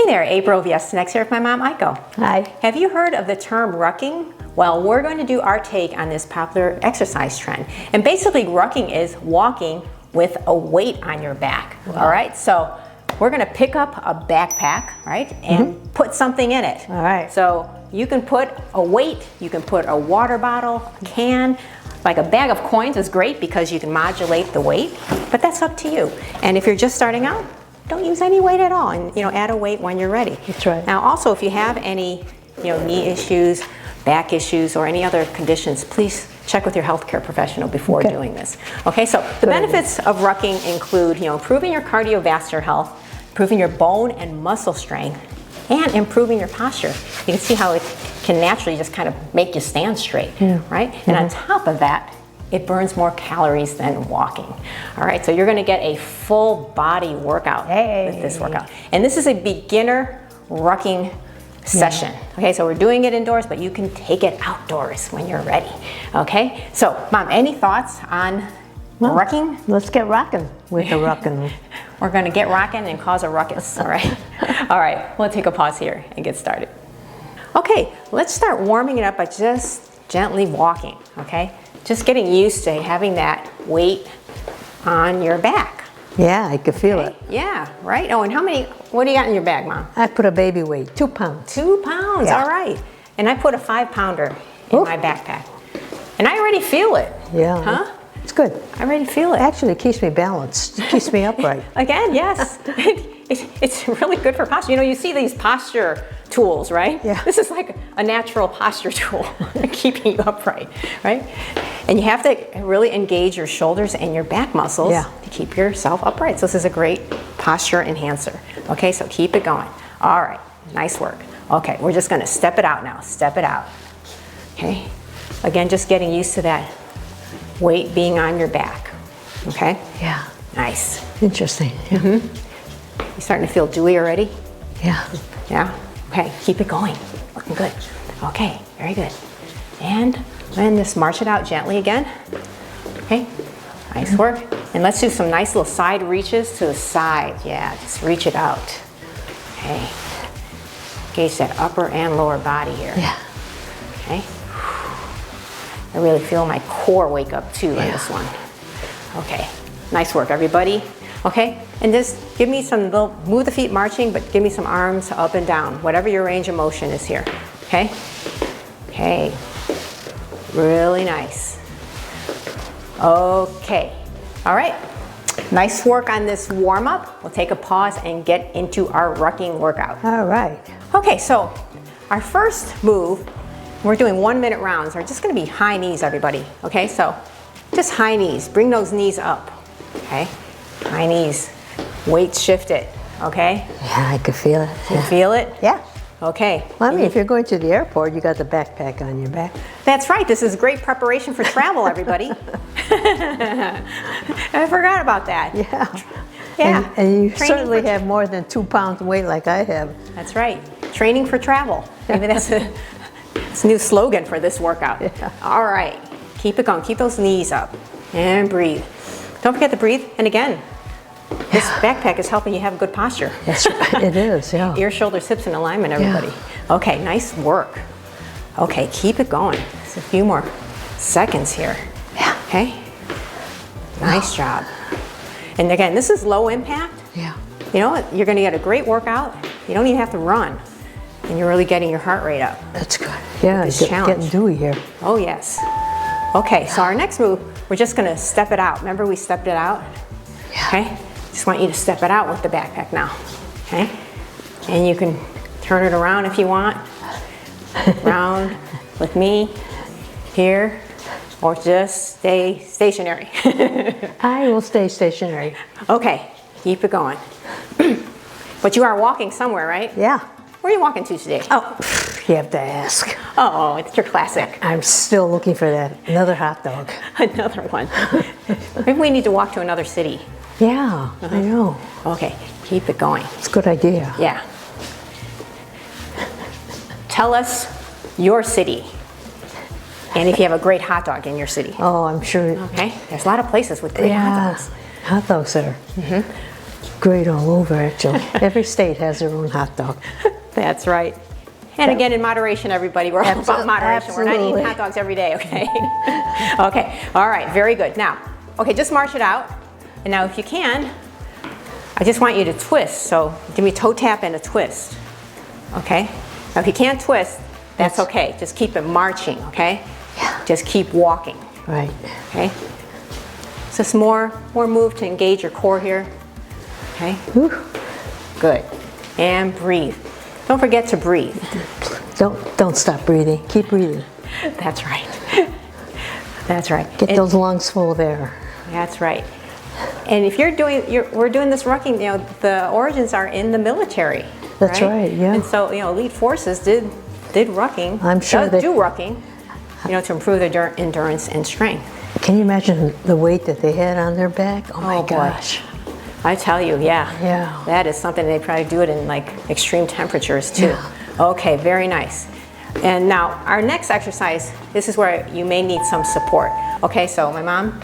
there, April of Yes Next here with my mom, Aiko. Hi. Have you heard of the term rucking? Well, we're going to do our take on this popular exercise trend. And basically, rucking is walking with a weight on your back. Wow. All right, so we're going to pick up a backpack, right, and put something in it. All right. So you can put a weight, you can put a water bottle, a can, like a bag of coins is great because you can modulate the weight, but that's up to you. And if you're just starting out, don't use any weight at all, and add a weight when you're ready. That's right. Now, also, if you have any, knee issues, back issues, or any other conditions, please check with your healthcare professional before doing this. Okay, so the benefits of rucking include, improving your cardiovascular health, improving your bone and muscle strength, and improving your posture. You can see how it can naturally just kind of make you stand straight, right? And on top of that, it burns more calories than walking. All right, so you're gonna get a full body workout with this workout. And this is a beginner rucking session. Okay, so we're doing it indoors, but you can take it outdoors when you're ready. Okay, so Mom, any thoughts on rucking? Let's get rocking with the rucking. We're gonna get rocking and cause a ruckus, all right? All right, we'll take a pause here and get started. Okay, let's start warming it up by just gently walking, okay? Just getting used to having that weight on your back. Yeah, I can feel it. Yeah, right? Oh, and what do you got in your bag, Mom? I put a baby weight, 2 pounds. 2 pounds, Yeah. all right. And I put a 5-pounder in my backpack. And I already feel it. Yeah. Huh? It's good. I already feel it. Actually, it keeps me balanced. It keeps me upright. Again, yes. It's really good for posture. You see these posture tools, right? Yeah. This is like a natural posture tool, keeping you upright, right? And you have to really engage your shoulders and your back muscles to keep yourself upright. So this is a great posture enhancer. Okay, so keep it going. All right, nice work. Okay, we're just gonna step it out now. Step it out. Okay, again, just getting used to that weight being on your back. Okay? Yeah. Nice. Interesting. Yeah. You starting to feel dewy already? Yeah. Yeah? Okay, keep it going. Looking good. Okay, very good. And then just march it out gently again. Okay, nice work. And let's do some nice little side reaches to the side. Yeah, just reach it out. Okay. Engage that upper and lower body here. Yeah. Okay. I really feel my core wake up too on this one. Okay, nice work, everybody. Okay, and just give me some little, move the feet marching, but give me some arms up and down, whatever your range of motion is here. Okay? Okay. Really nice. Okay. All right. Nice work on this warm up. We'll take a pause and get into our rucking workout. All right. Okay, so our first move, we're doing 1-minute rounds, are just gonna be high knees, everybody. Okay, so just high knees. Bring those knees up. Okay, high knees. Weights shifted. Okay. Yeah, I can feel it. You feel it? Yeah. Okay. Well, I mean, if you're going to the airport, you got the backpack on your back. That's right. This is great preparation for travel, everybody. I forgot about that. Yeah. Yeah. And you Training certainly for have more than 2 pounds weight like I have. That's right. Training for travel. Maybe that's a new slogan for this workout. Yeah. All right. Keep it going. Keep those knees up. And breathe. Don't forget to breathe. And again, this backpack is helping you have good posture. That's right. It is, yeah. Ear, shoulders, hips in alignment, everybody. Okay, nice work. Okay, keep it going. Just a few more seconds here. Yeah. Okay. Nice job. And again, this is low impact. Yeah. You know what? You're going to get a great workout. You don't even have to run. And you're really getting your heart rate up. That's good. Yeah, This it's challenge. getting dewy here. Oh, yes. Okay, so our next move, we're just going to step it out. Remember we stepped it out? Yeah. Okay? Just want you to step it out with the backpack now. Okay? And you can turn it around if you want. Round with me here, or just stay stationary. I will stay stationary. Okay, keep it going. But you are walking somewhere, right? Yeah. Where are you walking to today? Oh, you have to ask. Oh, it's your classic. I'm still looking for that. Another hot dog. Another one. Maybe we need to walk to another city. Yeah, I know. Okay, keep it going. It's a good idea. Yeah. Tell us your city. And if you have a great hot dog in your city. Oh, I'm sure. Okay, there's a lot of places with great hot dogs. Hot dogs there. great all over, actually. Every state has their own hot dog. That's right. And again, in moderation, everybody. We're all about moderation. We're not eating hot dogs every day, okay? Okay, all right, very good. Now, okay, just march it out. And now if you can, I just want you to twist. So give me a toe tap and a twist, okay? Now if you can't twist, that's okay. Just keep it marching, okay? Yeah. Just keep walking. Right. Okay? So it's more move to engage your core here. Okay? Whew. Good. And breathe. Don't forget to breathe. Don't stop breathing. Keep breathing. That's right. That's right. Get those lungs full of air. That's right. And if we're doing this rucking, you know, the origins are in the military. That's right, yeah. And so, you know, elite forces did rucking. I'm sure they do rucking, you know, to improve their endurance and strength. Can you imagine the weight that they had on their back? Oh my gosh. I tell you, yeah. Yeah. That is something they probably do it in like extreme temperatures too. Yeah. Okay, very nice. And now our next exercise, this is where you may need some support. Okay, so my mom,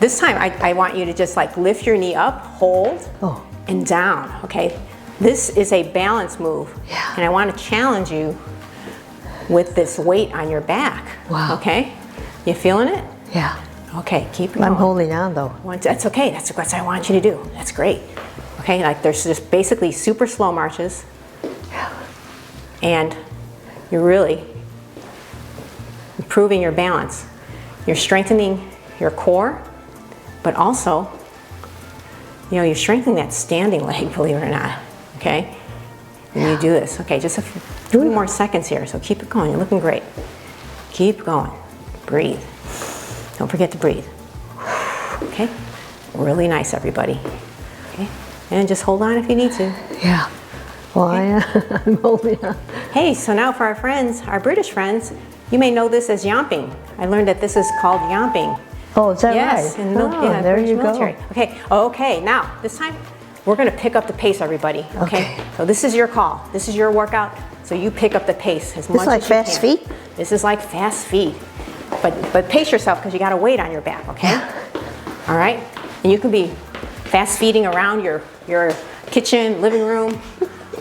this time I want you to just like lift your knee up, hold, and down, okay? This is a balance move. Yeah. And I want to challenge you with this weight on your back. Wow. Okay? You feeling it? Yeah. Okay, keep it going. I'm holding on though. That's okay. That's what I want you to do. That's great. Okay, like there's just basically super slow marches. And you're really improving your balance. You're strengthening your core, but also, you know, you're strengthening that standing leg, believe it or not. Okay? When you do this. Okay, just a few more seconds here. So keep it going. You're looking great. Keep going. Breathe. Don't forget to breathe. Okay? Really nice, everybody. Okay? And just hold on if you need to. Yeah. Well, okay. I'm holding on. Hey, so now for our friends, our British friends, you may know this as yomping. I learned that this is called yomping. Oh, is that yes, right? In the there British you military. go. Okay, okay, now, this time, we're gonna pick up the pace, everybody, okay? So this is your call. This is your workout, so you pick up the pace as much as you can. This is like fast feet? This is like fast feet. But pace yourself because you got a weight on your back, okay? All right? And you can be fast feeding around your kitchen, living room,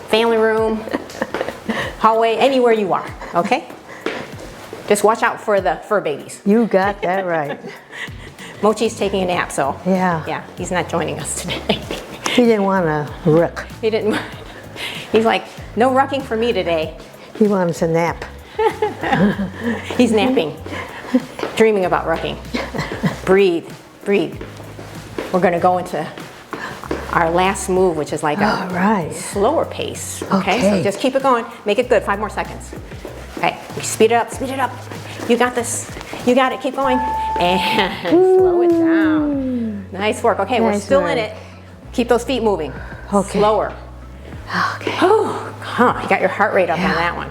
family room, hallway, anywhere you are, okay? Just watch out for the fur babies. You got that right. Mochi's taking a nap, so yeah, he's not joining us today. He didn't want to ruck. He didn't. He's like, no rucking for me today. He wanted to nap. He's napping, dreaming about rucking. Breathe, breathe. We're going to go into our last move, which is like a slower pace. Okay, so just keep it going. Make it good. 5 more seconds. Okay, speed it up, speed it up. You got this. You got it. Keep going. And slow it down. Nice work. Okay, we're still in it. Keep those feet moving. Okay. Slower. Okay. You got your heart rate up on that one.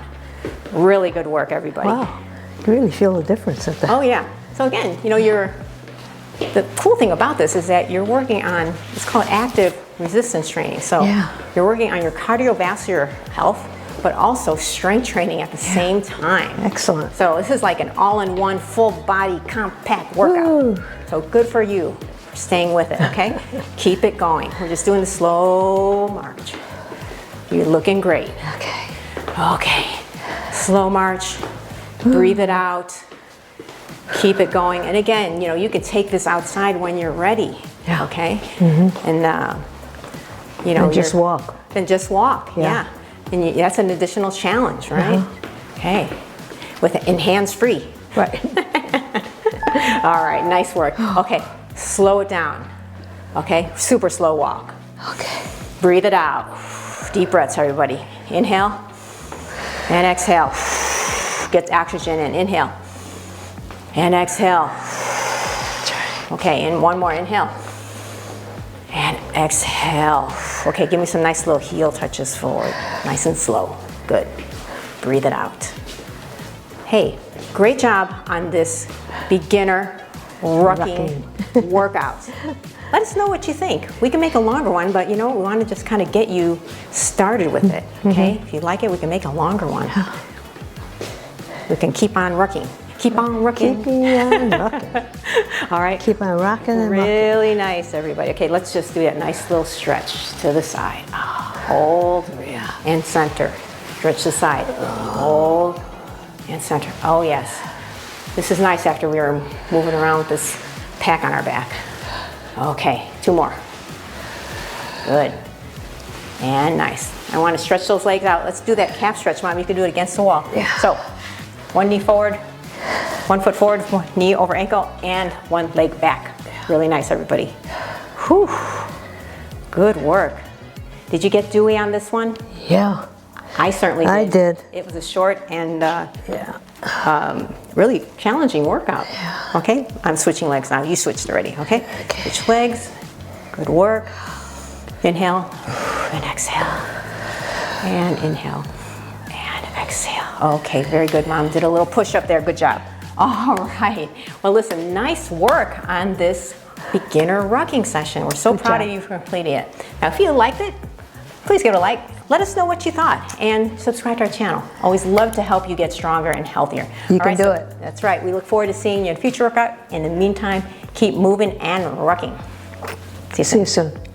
Really good work, everybody. Wow. You really feel the difference at that. Oh, yeah. So again, you know, the cool thing about this is that you're working on, it's called active resistance training. So you're working on your cardiovascular health, but also strength training at the same time. Excellent. So this is like an all-in-one, full-body, compact workout. Ooh. So good for you for staying with it, okay? Keep it going. We're just doing the slow march. You're looking great. Okay. Okay. Slow march. Breathe it out. Keep it going. And again, you know, you can take this outside when you're ready, okay? And, you know. And just walk. Then just walk, yeah. And that's an additional challenge, right? Okay. In hands-free. Right. All right, nice work. Okay, slow it down. Okay, super slow walk. Okay. Breathe it out. Deep breaths, everybody. Inhale and exhale. Get oxygen in. Inhale and exhale. Okay, and one more. Inhale and exhale. Okay, give me some nice little heel touches forward. Nice and slow. Good. Breathe it out. Hey, great job on this beginner rucking workout. Let us know what you think. We can make a longer one, but you know, we want to just kind of get you started with it, okay? If you like it, we can make a longer one. We can keep on rucking. Keep on rocking. Keep on rocking. All right. Keep on rocking and rocking. Really nice, everybody. Okay, let's just do that nice little stretch to the side. Hold and center. Stretch the side. Hold and center. Oh, yes. This is nice after we were moving around with this pack on our back. Okay, 2 more. Good. And nice. I want to stretch those legs out. Let's do that calf stretch, Mom. You can do it against the wall. Yeah. So, 1 knee forward, 1 foot forward, 1 knee over ankle, and 1 leg back. Really nice, everybody. Whew. Good work. Did you get dewy on this one? Yeah. I certainly did. I did. It was a short and Yeah. really challenging workout. Yeah. Okay, I'm switching legs now. You switched already, okay? Switch legs. Good work. Inhale and exhale. And inhale and exhale. Okay, very good, Mom. Did a little push up there. Good job. All right. Well, listen, nice work on this beginner rucking session. We're so proud of you for completing it. Now, if you liked it, please give it a like. Let us know what you thought and subscribe to our channel. Always love to help you get stronger and healthier. You can do it. That's right. We look forward to seeing you in a future workout. In the meantime, keep moving and rucking. See you soon. See you soon.